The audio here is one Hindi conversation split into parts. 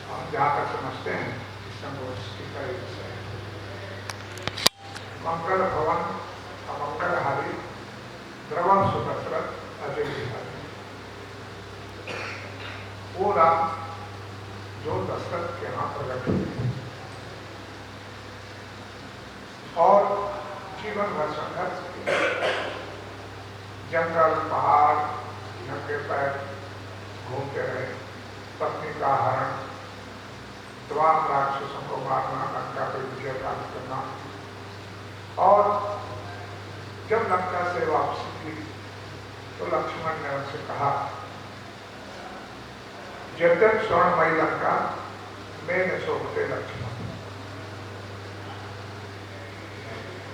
हम जहाँ तक समझते हैं इस संगोष्ठी का एक विषय है मंगल भवन अमंगलहारी द्रवण सुदशरथ अजय बिहारी। वो राम जो दशरथ के यहाँ प्रकट हुए और जीवन भर संघर्ष किया, जंगल पहाड़ नंगे पैर घूमते रहे, पत्नी का हरण, द्वार राक्षसों को मारना, लंका पर विजय प्राप्त करना, और जब लंका से वापसी की तो लक्ष्मण ने उनसे कहा, यद्यप स्वर्णमयी लंका मैं न शोभते लक्ष्मण।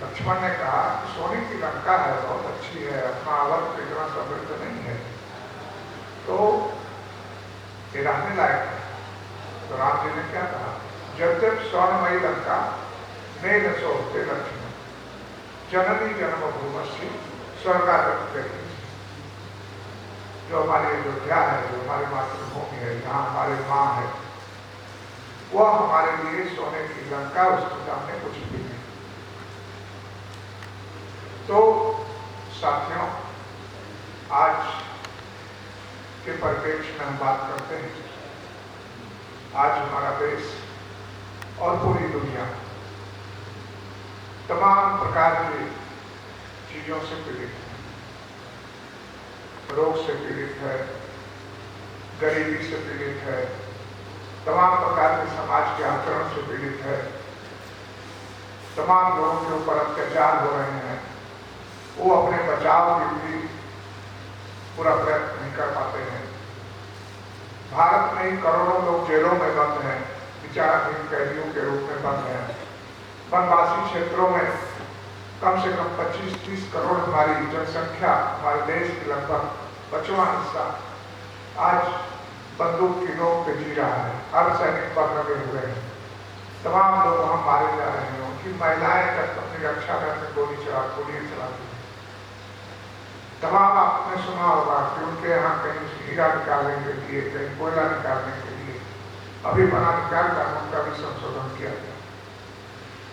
लक्ष्मण ने कहा सोने की लंका है, बहुत अच्छी है, अपना अवध इतना समृद्ध नहीं है, तो ये रहने लायक है। तो राम जी ने क्या कहा, यद्यप स्वर्णमयी लंका मैं न शोभते लक्ष्मण, जननी जन्मभूमि स्वर्गादि। जो हमारी अयोध्या है, जो हमारी मातृभूमि है, जहाँ हमारी माँ है, वह हमारे लिए सोने की लंका, उसके सामने कुछ भी नहीं। तो साथियों, आज के परिप्रेक्ष्य में हम बात करते हैं, आज हमारा देश और पूरी दुनिया तमाम प्रकार की चीजों से पीड़ित है, रोग से पीड़ित है, गरीबी से पीड़ित है, तमाम प्रकार के समाज के आचरण से पीड़ित है, तमाम लोगों के ऊपर अत्याचार हो रहे हैं, वो अपने बचाव के लिए पूरा प्रयत्न नहीं कर पाते हैं। भारत में ही करोड़ों लोग जेलों में बंद हैं, विचाराधीन कैदियों के रूप में बंद हैं। वनवासी क्षेत्रों में कम से कम 25-30 करोड़ हमारी जनसंख्या, हमारे देश की लगभग 55 हिस्सा आज बंदूक की नोक पे जी रहा है, अर्धसैनिक पर लगे हुए हैं, तमाम लोग वहां मारे जा रहे हैं, उनकी महिलाएं तक अपनी रक्षा में अपनी गोली चलाती हैं। तमाम आपने सुना होगा कि उनके यहाँ कहीं हीरा निकालने के लिए, कहीं कोयला निकालने के लिए अभी वनाधिकार कानून का भी संशोधन किया गया।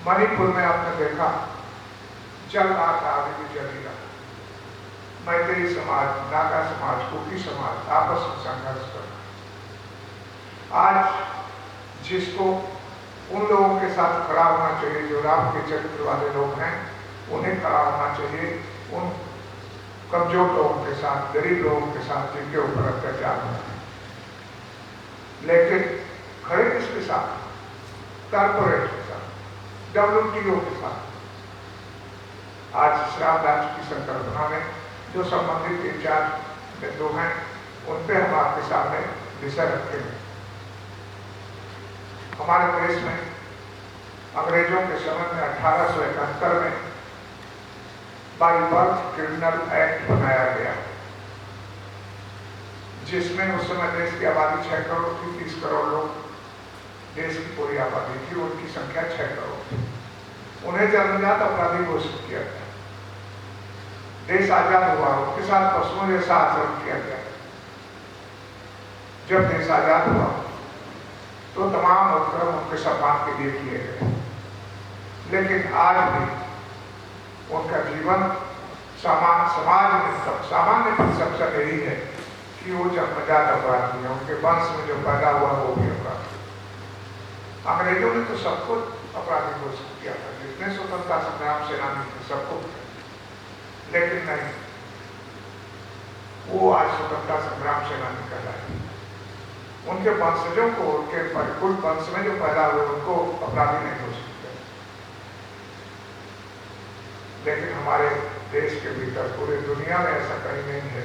मणिपुर में आपने देखा चल रहा था, अभी भी चली रहा, मैत्री समाज, नागा समाज, कुकी समाज आपस में संघर्ष कर रहा। आज जिसको उन लोगों के साथ खड़ा होना चाहिए जो राम के चरित्र वाले लोग हैं, उन्हें खड़ा होना चाहिए उन कमजोर लोगों के साथ, गरीब लोगों के साथ जिनके ऊपर अत्याचार होता है। लेकिन खड़े किसके साथ? कारपोरेट के साथ, WTO के साथ। आज श्राम राज्य की संकल्पना में जो संबंधित इंचार्ज बिंदु हैं, उन पे हम आपके सामने विषय रखते हैं। हमारे देश में अंग्रेजों के समय में 1871 में बाई बर्थ क्रिमिनल एक्ट बनाया गया, जिसमें उस समय देश की आबादी 6 करोड़ थी, 30 करोड़ लोग देश की पूरी आबादी थी, उनकी संख्या 6 करोड़ थी। उन्हें जन्मजात अपराधी घोषित किया गया। देश आजाद हुआ, उनके साथ पशुओं जैसा आचरण किया गया। जब देश आजाद हुआ तो तमाम उपक्रम उनके सम्मान के लिए किए गए, लेकिन आज भी उनका जीवन समाज में सामान्य परसेप्शन यही है कि वो जन्मजात अपराधी है, उनके वंश में जो पैदा हुआ वो भी अपराधी। अंग्रेजों ने तो सबको अपराधी घोषित किया था, जितने स्वतंत्रता संग्राम सेनानी थे सबको, लेकिन नहीं, वो आज स्वतंत्रता संग्राम सेनानी कहलाए। उनके वंशजों को, उनके परिकुल वंश में जो पैदा हुए उनको अपराधी नहीं घोषित किया। लेकिन हमारे देश के भीतर पूरी दुनिया में ऐसा कहीं नहीं है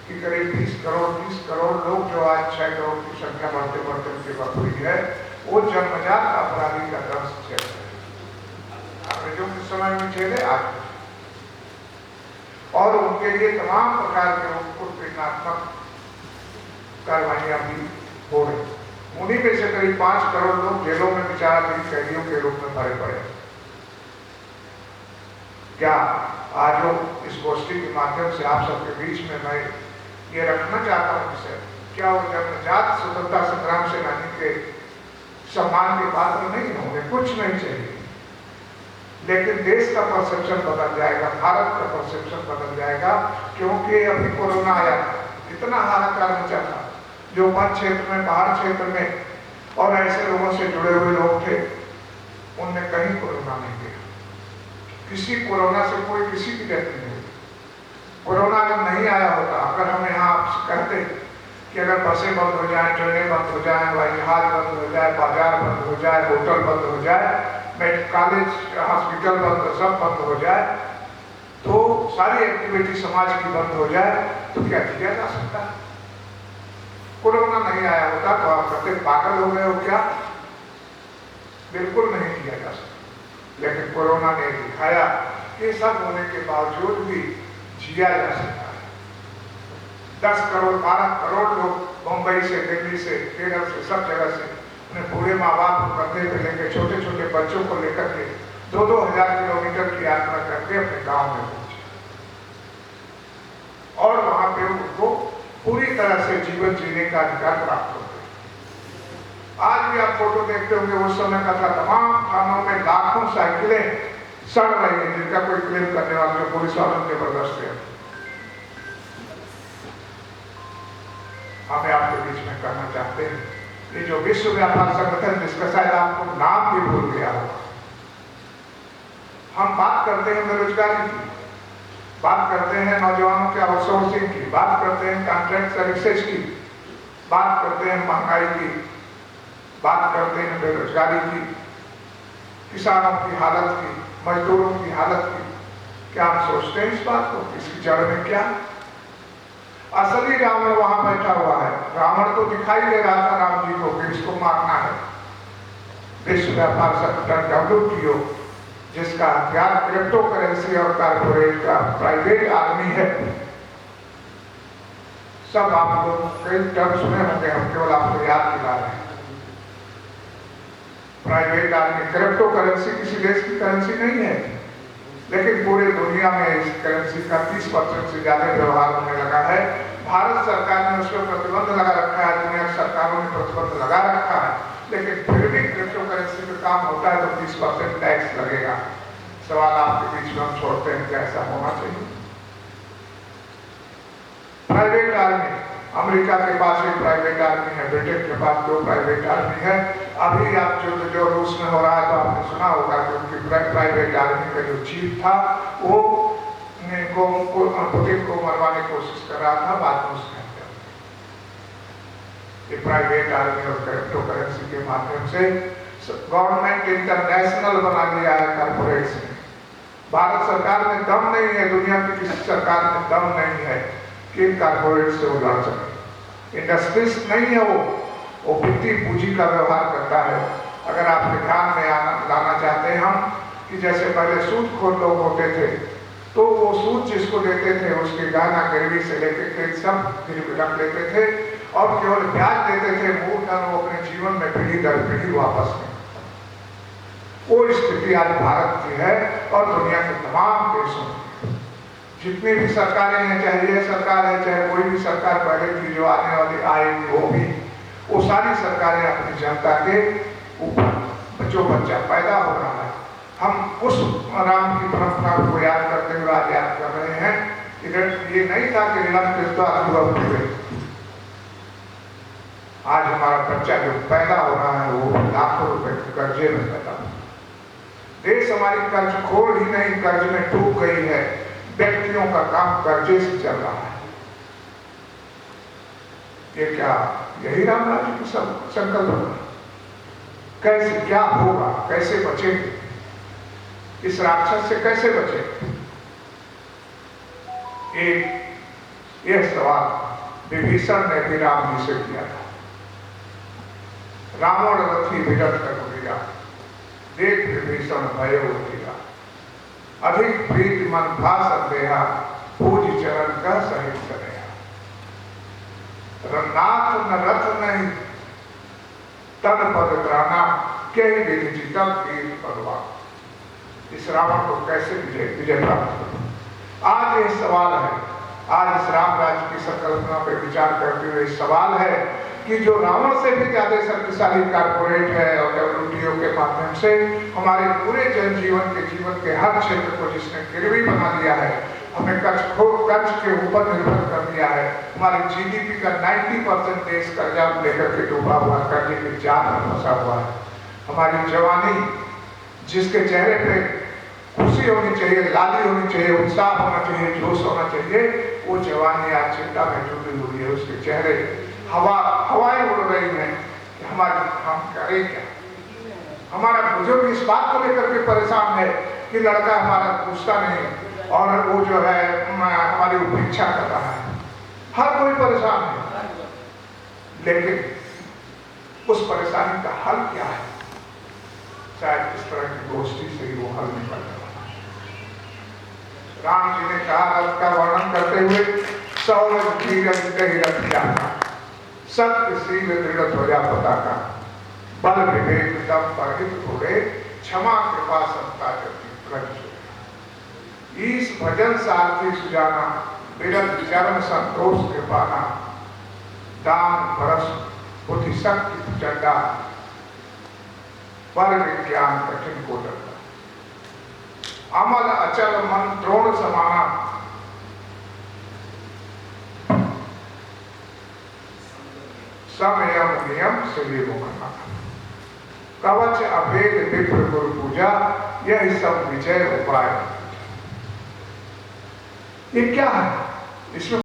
कि करीब 20 करोड़ लोग जो आज 6 करोड़ की संख्या बढ़ते बढ़ते उनकी बढ़ हुई है, वो जन्मजात अपराधी का दंश झेल रहे। अंग्रेजों के समय में झेले, आज और उनके लिए तमाम प्रकार के उत्पीड़नात्मक कार्रवाइयां भी हो रही। उन्हीं में से करीब 5 करोड़ लोग जेलों में विचाराधीन कैदियों के रूप में भरे पड़े। क्या आज इस गोष्ठी के माध्यम से आप सबके बीच में मैं ये रखना चाहता हूं विषय, क्या वो जन्मजात स्वतंत्रता संग्राम सेनानी के सम्मान के पात्र नहीं होंगे, कुछ नहीं चाहिए, लेकिन देश का परसेप्शन बदल जाएगा, भारत का परसेप्शन बदल जाएगा। क्योंकि अभी कोरोना आया, इतना हाहाकार मचा था, जो वन क्षेत्र में, पहाड़ क्षेत्र में और ऐसे लोगों से जुड़े हुए लोग थे, उनने कहीं कोरोना नहीं किया। किसी कोरोना से कोई किसी की डेथ नहीं हुई। कोरोना अगर नहीं आया होता, अगर हम यहाँ आपसे कहते कि अगर बसें बंद हो जाए, ट्रेनें बंद हो जाए, हवाई जहाज बंद हो जाए, बाजार बंद हो जाए, होटल बंद हो जाए, कॉलेज हॉस्पिटल बंद, सब बंद हो जाए, तो सारी एक्टिविटी समाज की बंद हो जाए, तो क्या किया जा सकता है? कोरोना नहीं आया होता तो आप कहते पागल हो गए हो क्या? बिल्कुल नहीं किया जा सकता। लेकिन कोरोना ने दिखाया कि सब होने के बावजूद भी जिया जा सकता है। 10 करोड़ 12 करोड़ लोग मुंबई से, दिल्ली से, केरल से, सब जगह से अपने बूढ़े माँ बाप को कंधे पे लेकर, छोटे छोटे बच्चों को लेकर के 2-2 हजार किलोमीटर की यात्रा करके अपने गांव में पहुंचे और वहां पे उनको पूरी तरह से जीवन जीने का अधिकार प्राप्त हो गया। आज भी आप फोटो देखते होंगे, उस समय का था, तमाम थानों में लाखों साइकिलें सड़ रही है, जिनका कोई क्लेम करने वाले जो पुलिस वालों जबरदस्त है। हमें आपके बीच में करना चाहते हैं, ये जो विश्व व्यापार संगठन, जिसका शायद आपको नाम भी भूल गया होगा, हम बात करते हैं बेरोजगारी की, बात करते हैं नौजवानों के आउटसोर्सिंग की, बात करते हैं कॉन्ट्रैक्ट सर्विसेज की, बात करते हैं महंगाई की, बात करते हैं बेरोजगारी की, किसानों की हालत की, मजदूरों की हालत की। क्या हम सोचते हैं इस बात को? इसकी जड़ में क्या? असली रावण वहां बैठा हुआ है। रावण तो दिखाई दे रहा था राम जी को कि इसको मारना है। विश्व व्यापार संगठन WTO, जिसका हथियार क्रिप्टो करेंसी और कारपोरेट का प्राइवेट आर्मी है, सब आप लोग कई टर्म सुने होंगे, हम केवल आपको याद दिला रहे हैं। प्राइवेट आर्मी, क्रिप्टो करेंसी किसी देश की करेंसी नहीं है, लेकिन पूरे दुनिया में इस करेंसी का 30% से ज्यादा व्यवहार होने लगा है। भारत सरकार ने उस पर प्रतिबंध लगा रखा है, दुनिया की सरकारों ने प्रतिबंध लगा रखा है, लेकिन फिर भी क्रिप्टो करेंसी में काम होता है तो 30% टैक्स लगेगा। सवाल आपके बीच में हम छोड़ते हैं, क्या ऐसा होना चाहिए? प्राइवेट आर्मी, अमेरिका के पास एक प्राइवेट आर्मी है, ब्रिटेन के पास 2 प्राइवेट आर्मी है। अभी आप जो रूस में हो रहा है तो आपने सुना होगा कि उनकी प्राइवेट आर्मी का जो चीफ था वो पुतिन को मरवाने की कोशिश कर रहा था, बाद में उसने हत्या की। ये प्राइवेट आर्मी और क्रिप्टो करेंसी के माध्यम से गवर्नमेंट इंटरनेशनल बना लिया है कॉर्पोरेट्स ने। भारत सरकार में दम नहीं है, दुनिया की किसी सरकार में दम नहीं है कि इन कॉर्पोरेट से वो लड़ सके। इंडस्ट्रीज नहीं है वो वित्तीय पूंजी का व्यवहार करता है। अगर आपके ध्यान में लाना चाहते हैं हम कि जैसे पहले सूदखोर लोग होते थे, तो वो सूद जिसको देते थे उसके गहना गिरवी से लेकर सब गिरवी रख लेते थे और केवल ब्याज देते थे, मूल धन वो अपने जीवन में पीढ़ी दर पीढ़ी वापस नहीं। वो स्थिति आज भारत की है और दुनिया के तमाम देशों की। जितनी भी सरकारें हैं, चाहे ये सरकार है चाहे कोई भी सरकार पहले की जो आने वाली आएगी वो भी, वो सारी सरकारें अपनी जनता के ऊपर जो बच्चा पैदा हो रहा है, हम उस राम की परंपरा को याद करते हुए आज याद कर रहे हैं कि ये नहीं था कि आज हमारा बच्चा जो पैदा हो रहा है वो लाखों रुपए के कर्जे में पैदा हो। देश हमारी कर्जखोर ही नहीं, कर्ज में डूब गई है। व्यक्तियों का काम कर्जे से चल रहा है। ये क्या यही राम राज्य की संकल्प है? कैसे क्या होगा, कैसे बचेंगे, इस राक्षस से कैसे बचे? एक यह सवाल विभीषण ने भी राम जी से किया था। रावण रथी विरत कर गिरा, देख विभीषण भयो गिरा, अधिक प्रीति मन भास देहा, पूज चरण का सहित करेहा। रनाथ न रथ नहीं, तन पद ग्राना, कई विधि जीता तीर भगवान। इस रावण को कैसे विजय प्राप्त करें? आज ये सवाल है। आज इस राम राज्य की संकल्पना पर विचार करते हुए सवाल है कि जो रावण से भी ज्यादा शक्तिशाली कारपोरेट है और WTO के माध्यम से हमारे पूरे जनजीवन के हर क्षेत्र को जिसने गिरवी बना दिया है, हमें कर्ज के ऊपर निर्भर कर दिया है। हमारे GDP का 90% देश कर्जा लेकर के डूबा हुआ, कर्जे के जाल में फंसा हुआ है। हमारी जवानी जिसके चेहरे पे खुशी होनी चाहिए, लाली होनी चाहिए, उत्साह होना चाहिए, जोश होना चाहिए, वो जवानी आज चिंता में डूबी हुई है। उसके चेहरे हवाएं उड़ रही हैं कि हम करें क्या। हमारा बुजुर्ग इस बात को लेकर के परेशान है कि लड़का हमारा पूछता नहीं और वो जो है हमारी उपेक्षा कर रहा है। हर कोई परेशान है, लेकिन उस परेशानी का हल क्या है? शायद इस तरह की गोष्ठी से ही वो हल निकल रहा है। राम जी ने कहा, रथ का वर्णन करते हुए, सौरभ धीरज कही रथ जाता, सत्यशील दृढ़ ध्वजा पताका, बल विवेक दम परहित घोड़े, क्षमा कृपा समता जति प्रज। ईश भजन सारथी सुजाना, विरत चरण संतोष कृपाना, दान परस बुद्धि शक्ति प्रचंडा, पर विज्ञान कठिन को डरता। अमल अचल मन द्रोण समाना, समयम नियम से मुखना, कवच अभेद विप्र गुरु पूजा, यही सब विजय उपाय। ये क्या है? इसमें